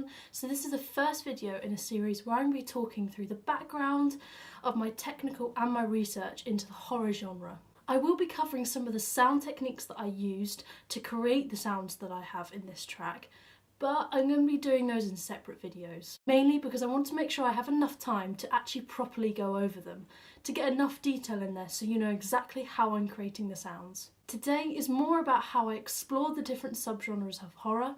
everyone. So this is the first video in a series where I'm going to be talking through the background of my technical and my research into the horror genre. I will be covering some of the sound techniques that I used to create the sounds that I have in this track, but I'm going to be doing those in separate videos, mainly because I want to make sure I have enough time to actually properly go over them, to get enough detail in there so you know exactly how I'm creating the sounds. Today is more about how I explore the different subgenres of horror,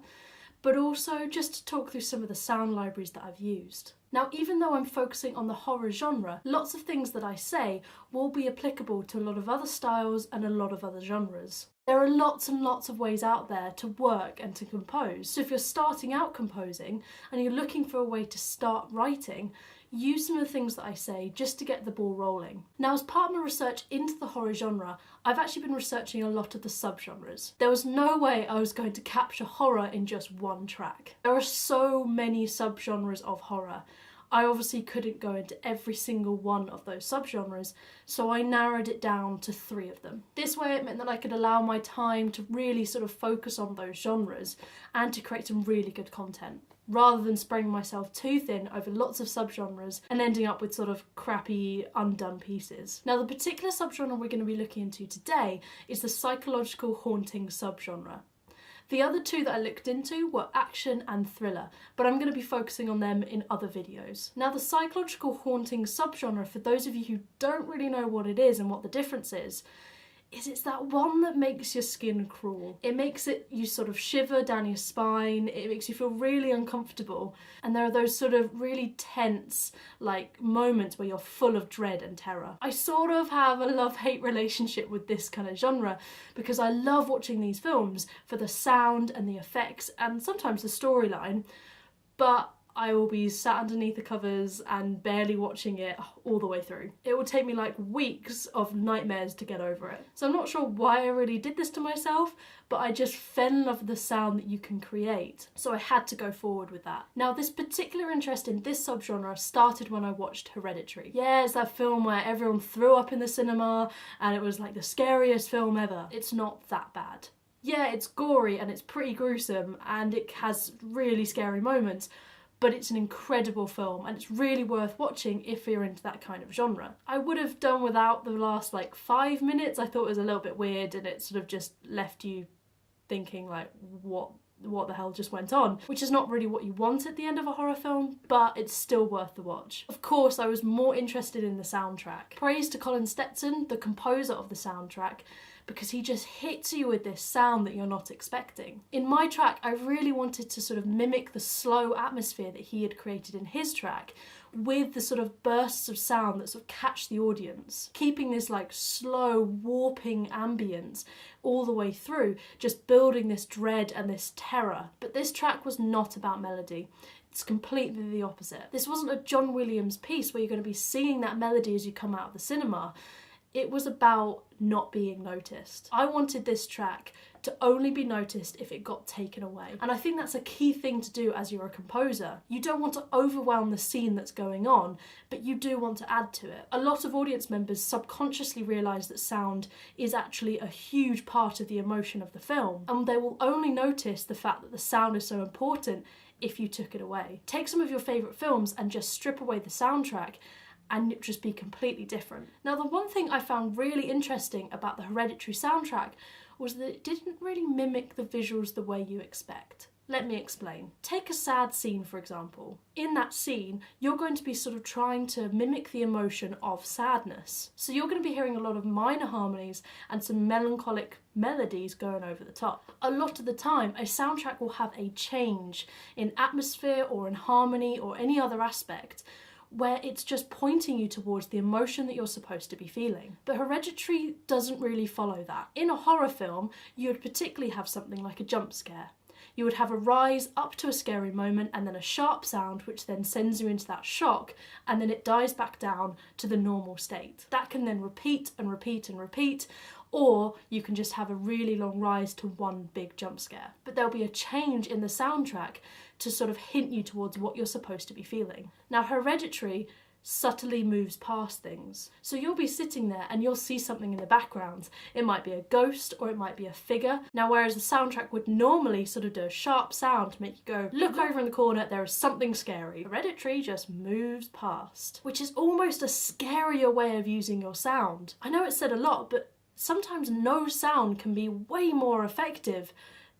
but also just to talk through some of the sound libraries that I've used. Now, even though I'm focusing on the horror genre, lots of things that I say will be applicable to a lot of other styles and a lot of other genres. There are lots and lots of ways out there to work and to compose. So if you're starting out composing and you're looking for a way to start writing, use some of the things that I say just to get the ball rolling. Now, as part of my research into the horror genre, I've actually been researching a lot of the subgenres. There was no way I was going to capture horror in just one track. There are so many subgenres of horror. I obviously couldn't go into every single one of those subgenres, so I narrowed it down to 3 of them. This way it meant that I could allow my time to really sort of focus on those genres and to create some really good content, rather than spreading myself too thin over lots of subgenres and ending up with sort of crappy, undone pieces. Now, the particular subgenre we're going to be looking into today is the psychological haunting subgenre. The other 2 that I looked into were action and thriller, but I'm going to be focusing on them in other videos. Now, the psychological haunting subgenre, for those of you who don't really know what it is and what the difference is it's that one that makes your skin crawl. It makes you sort of shiver down your spine, it makes you feel really uncomfortable, and there are those sort of really tense moments where you're full of dread and terror. I sort of have a love-hate relationship with this kind of genre because I love watching these films for the sound and the effects and sometimes the storyline, but I will be sat underneath the covers and barely watching it all the way through. It will take me weeks of nightmares to get over it. So I'm not sure why I really did this to myself, but I just fell in love with the sound that you can create. So I had to go forward with that. Now, this particular interest in this subgenre started when I watched Hereditary. Yeah, it's that film where everyone threw up in the cinema and it was the scariest film ever. It's not that bad. Yeah, it's gory and it's pretty gruesome and it has really scary moments, but it's an incredible film and it's really worth watching if you're into that kind of genre. I would have done without the last 5 minutes. I thought it was a little bit weird and it sort of just left you thinking what the hell just went on, which is not really what you want at the end of a horror film, but it's still worth the watch. Of course, I was more interested in the soundtrack. Praise to Colin Stetson, the composer of the soundtrack, because he just hits you with this sound that you're not expecting. In my track, I really wanted to sort of mimic the slow atmosphere that he had created in his track with the sort of bursts of sound that sort of catch the audience, keeping this slow warping ambience all the way through, just building this dread and this terror. But this track was not about melody. It's completely the opposite. This wasn't a John Williams piece where you're going to be singing that melody as you come out of the cinema. It was about not being noticed. I wanted this track to only be noticed if it got taken away. And I think that's a key thing to do as you're a composer. You don't want to overwhelm the scene that's going on, but you do want to add to it. A lot of audience members subconsciously realise that sound is actually a huge part of the emotion of the film, and they will only notice the fact that the sound is so important if you took it away. Take some of your favourite films and just strip away the soundtrack and it just be completely different. Now, the one thing I found really interesting about the Hereditary soundtrack was that it didn't really mimic the visuals the way you expect. Let me explain. Take a sad scene, for example. In that scene, you're going to be sort of trying to mimic the emotion of sadness. So you're going to be hearing a lot of minor harmonies and some melancholic melodies going over the top. A lot of the time, a soundtrack will have a change in atmosphere or in harmony or any other aspect where it's just pointing you towards the emotion that you're supposed to be feeling. But Hereditary doesn't really follow that. In a horror film, you would particularly have something like a jump scare. You would have a rise up to a scary moment and then a sharp sound which then sends you into that shock, and then it dies back down to the normal state. That can then repeat and repeat and repeat, or you can just have a really long rise to one big jump scare. But there'll be a change in the soundtrack to sort of hint you towards what you're supposed to be feeling. Now, Hereditary subtly moves past things. So you'll be sitting there and you'll see something in the background. It might be a ghost or it might be a figure. Now, whereas the soundtrack would normally sort of do a sharp sound to make you go, look over in the corner, there is something scary. Hereditary just moves past, which is almost a scarier way of using your sound. I know it's said a lot, but sometimes no sound can be way more effective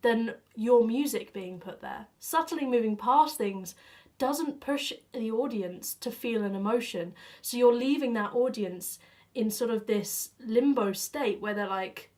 than your music being put there. Subtly moving past things doesn't push the audience to feel an emotion. So you're leaving that audience in sort of this limbo state where they're like,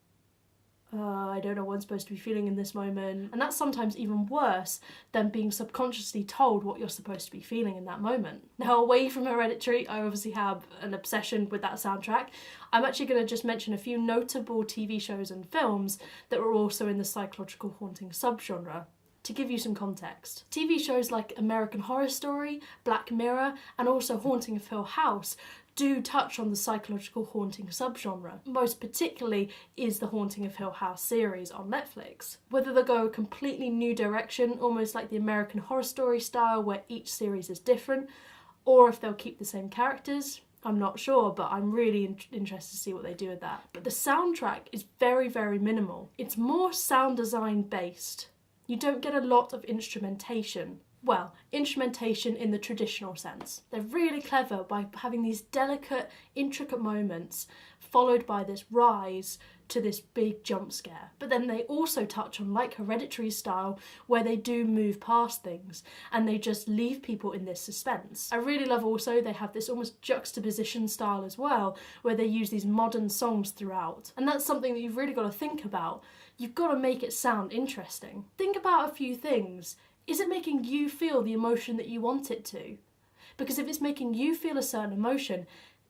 I don't know what I'm supposed to be feeling in this moment. And that's sometimes even worse than being subconsciously told what you're supposed to be feeling in that moment. Now, away from Hereditary, I obviously have an obsession with that soundtrack. I'm actually going to just mention a few notable TV shows and films that were also in the psychological haunting subgenre. To give you some context, TV shows like American Horror Story, Black Mirror, and also Haunting of Hill House do touch on the psychological haunting subgenre. Most particularly is the Haunting of Hill House series on Netflix. Whether they'll go a completely new direction, almost like the American Horror Story style where each series is different, or if they'll keep the same characters, I'm not sure, but I'm really interested to see what they do with that. But the soundtrack is very, very minimal. It's more sound design based. You don't get a lot of instrumentation. Well, instrumentation in the traditional sense. They're really clever by having these delicate, intricate moments followed by this rise to this big jump scare. But then they also touch on, like Hereditary style, where they do move past things and they just leave people in this suspense. I really love also they have this almost juxtaposition style as well, where they use these modern songs throughout. And that's something that you've really got to think about. You've got to make it sound interesting. Think about a few things. Is it making you feel the emotion that you want it to? Because if it's making you feel a certain emotion,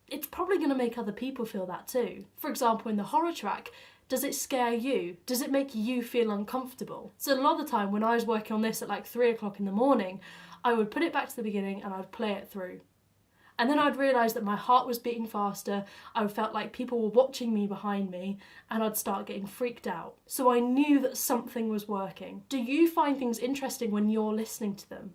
it's probably going to make other people feel that too. For example, in the horror track, does it scare you? Does it make you feel uncomfortable? So a lot of the time when I was working on this at like 3 o'clock in the morning, I would put it back to the beginning and I'd play it through. And then I'd realise that my heart was beating faster, I felt like people were watching me behind me, and I'd start getting freaked out. So I knew that something was working. Do you find things interesting when you're listening to them?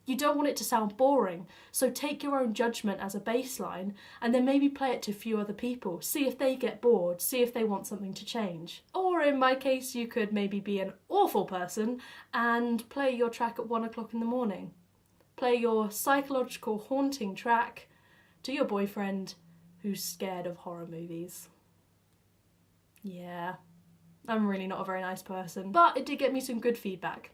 You don't want it to sound boring, so take your own judgment as a baseline, and then maybe play it to a few other people. See if they get bored, see if they want something to change. Or in my case, you could maybe be an awful person and play your track at 1 o'clock in the morning. Play your psychological haunting track to your boyfriend who's scared of horror movies. Yeah, I'm really not a very nice person, but it did get me some good feedback.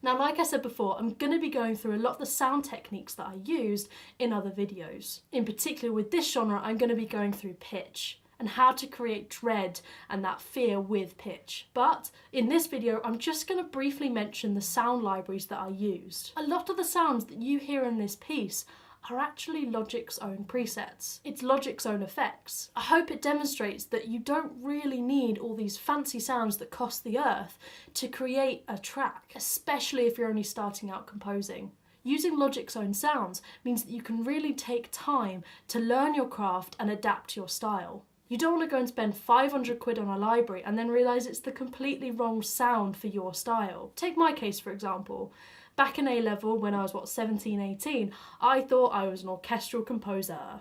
Now, like I said before, I'm going to be going through a lot of the sound techniques that I used in other videos. In particular with this genre, I'm going to be going through pitch and how to create dread and that fear with pitch. But in this video, I'm just going to briefly mention the sound libraries that I used. A lot of the sounds that you hear in this piece are actually Logic's own presets. It's Logic's own effects. I hope it demonstrates that you don't really need all these fancy sounds that cost the earth to create a track, especially if you're only starting out composing. Using Logic's own sounds means that you can really take time to learn your craft and adapt your style. You don't want to go and spend 500 quid on a library and then realise it's the completely wrong sound for your style. Take my case, for example. Back in A-level, when I was, 17, 18, I thought I was an orchestral composer.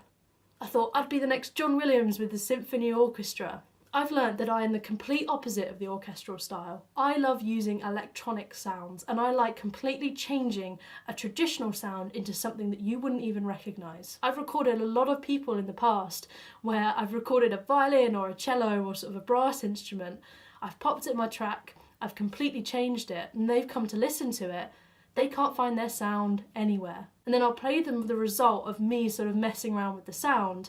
I thought I'd be the next John Williams with the symphony orchestra. I've learnt that I am the complete opposite of the orchestral style. I love using electronic sounds, and I like completely changing a traditional sound into something that you wouldn't even recognise. I've recorded a lot of people in the past where I've recorded a violin or a cello or sort of a brass instrument. I've popped it in my track, I've completely changed it, and they've come to listen to it. They can't find their sound anywhere. And then I'll play them the result of me sort of messing around with the sound,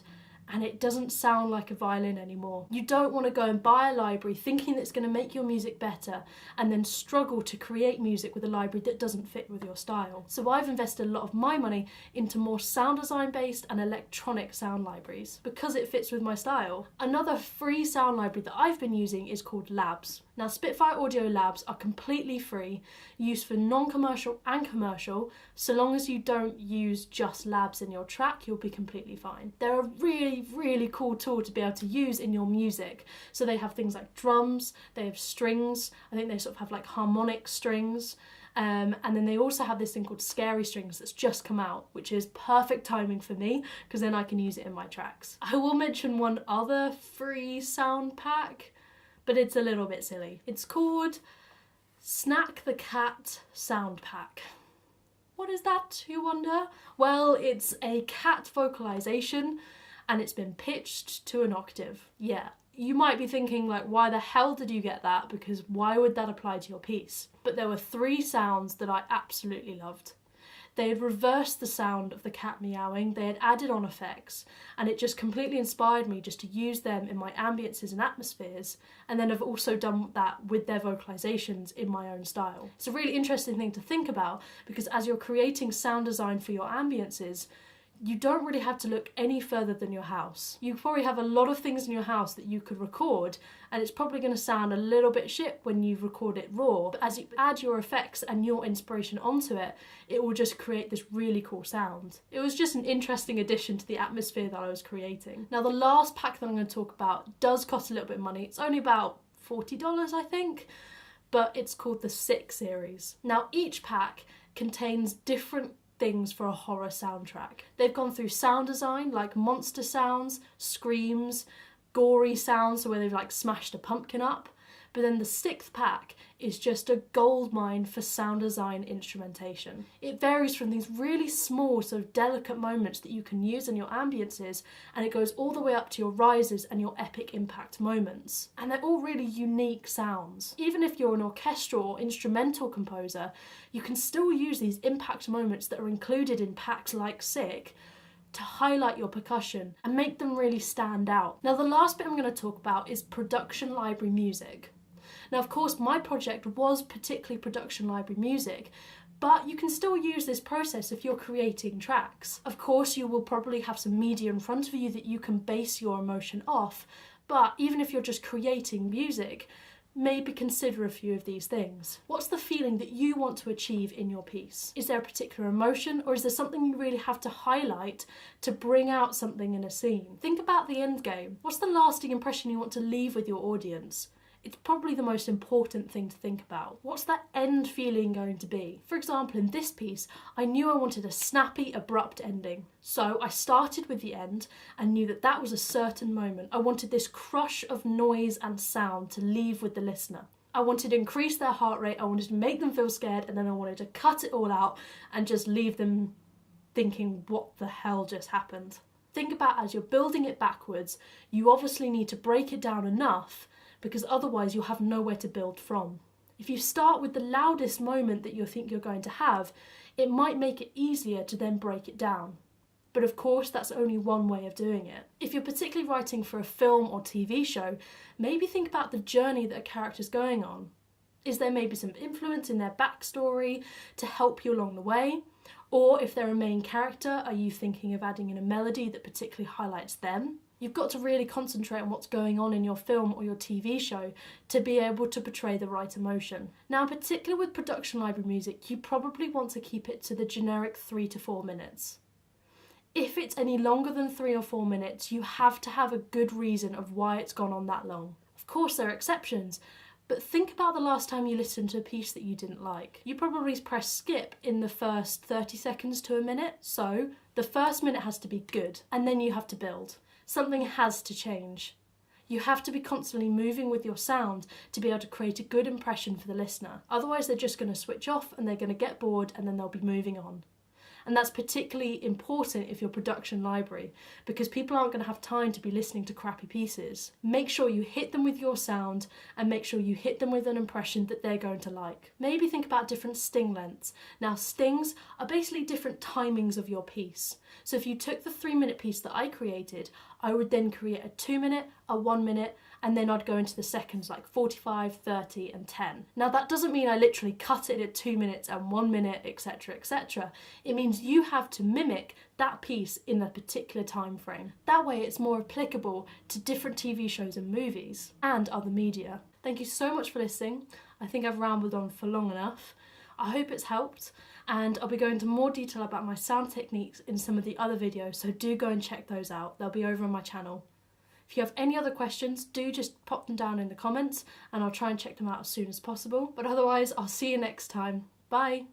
and it doesn't sound like a violin anymore. You don't want to go and buy a library thinking that it's going to make your music better and then struggle to create music with a library that doesn't fit with your style. So I've invested a lot of my money into more sound design based and electronic sound libraries because it fits with my style. Another free sound library that I've been using is called Labs. Now, Spitfire Audio Labs are completely free, used for non-commercial and commercial. So long as you don't use just Labs in your track, you'll be completely fine. They're a really, really cool tool to be able to use in your music. So they have things like drums, they have strings, I think they sort of have like harmonic strings, And then they also have this thing called Scary Strings that's just come out, which is perfect timing for me because then I can use it in my tracks. I will mention one other free sound pack, but it's a little bit silly. It's called Snack the Cat Sound Pack. What is that, you wonder? Well, it's a cat vocalization and it's been pitched to an octave. Yeah, you might be thinking like, why the hell did you get that? Because why would that apply to your piece? But there were 3 sounds that I absolutely loved. They had reversed the sound of the cat meowing, they had added on effects, and it just completely inspired me just to use them in my ambiences and atmospheres, and then I've also done that with their vocalizations in my own style. It's a really interesting thing to think about because as you're creating sound design for your ambiences, you don't really have to look any further than your house. You probably have a lot of things in your house that you could record and it's probably going to sound a little bit shit when you record it raw, but as you add your effects and your inspiration onto it, it will just create this really cool sound. It was just an interesting addition to the atmosphere that I was creating. Now the last pack that I'm going to talk about does cost a little bit of money. It's only about $40 I think, but it's called the Sick series. Now each pack contains different things for a horror soundtrack. They've gone through sound design like monster sounds, screams, gory sounds, so where they've like smashed a pumpkin up. But then the 6th pack is just a goldmine for sound design instrumentation. It varies from these really small sort of delicate moments that you can use in your ambiences, and it goes all the way up to your rises and your epic impact moments. And they're all really unique sounds. Even if you're an orchestral or instrumental composer, you can still use these impact moments that are included in packs like Sick to highlight your percussion and make them really stand out. Now the last bit I'm going to talk about is production library music. Now of course my project was particularly production library music, but you can still use this process if you're creating tracks. Of course you will probably have some media in front of you that you can base your emotion off, but even if you're just creating music, maybe consider a few of these things. What's the feeling that you want to achieve in your piece? Is there a particular emotion, or is there something you really have to highlight to bring out something in a scene? Think about the end game. What's the lasting impression you want to leave with your audience? It's probably the most important thing to think about. What's that end feeling going to be? For example, in this piece, I knew I wanted a snappy, abrupt ending. So I started with the end and knew that that was a certain moment. I wanted this crush of noise and sound to leave with the listener. I wanted to increase their heart rate, I wanted to make them feel scared, and then I wanted to cut it all out and just leave them thinking, what the hell just happened? Think about as you're building it backwards, you obviously need to break it down enough because otherwise you'll have nowhere to build from. If you start with the loudest moment that you think you're going to have, it might make it easier to then break it down. But of course, that's only one way of doing it. If you're particularly writing for a film or TV show, maybe think about the journey that a character's going on. Is there maybe some influence in their backstory to help you along the way? Or if they're a main character, are you thinking of adding in a melody that particularly highlights them? You've got to really concentrate on what's going on in your film or your TV show to be able to portray the right emotion. Now, particularly with production library music, you probably want to keep it to the generic 3 to 4 minutes. If it's any longer than 3 or 4 minutes, you have to have a good reason of why it's gone on that long. Of course, there are exceptions, but think about the last time you listened to a piece that you didn't like. You probably press skip in the first 30 seconds to a minute, so the first minute has to be good, and then you have to build. Something has to change. You have to be constantly moving with your sound to be able to create a good impression for the listener. Otherwise, they're just going to switch off and they're going to get bored and then they'll be moving on. And that's particularly important if you're production library, because people aren't going to have time to be listening to crappy pieces. Make sure you hit them with your sound and make sure you hit them with an impression that they're going to like. Maybe think about different sting lengths. Now, stings are basically different timings of your piece. So if you took the 3-minute piece that I created, I would then create a 2-minute, a 1-minute, and then I'd go into the seconds like 45, 30 and 10. Now that doesn't mean I literally cut it at 2 minutes and 1 minute, etc, etc. It means you have to mimic that piece in a particular time frame. That way it's more applicable to different TV shows and movies and other media. Thank you so much for listening. I think I've rambled on for long enough. I hope it's helped, and I'll be going into more detail about my sound techniques in some of the other videos, so do go and check those out. They'll be over on my channel. If you have any other questions, do just pop them down in the comments and I'll try and check them out as soon as possible. But otherwise, I'll see you next time. Bye!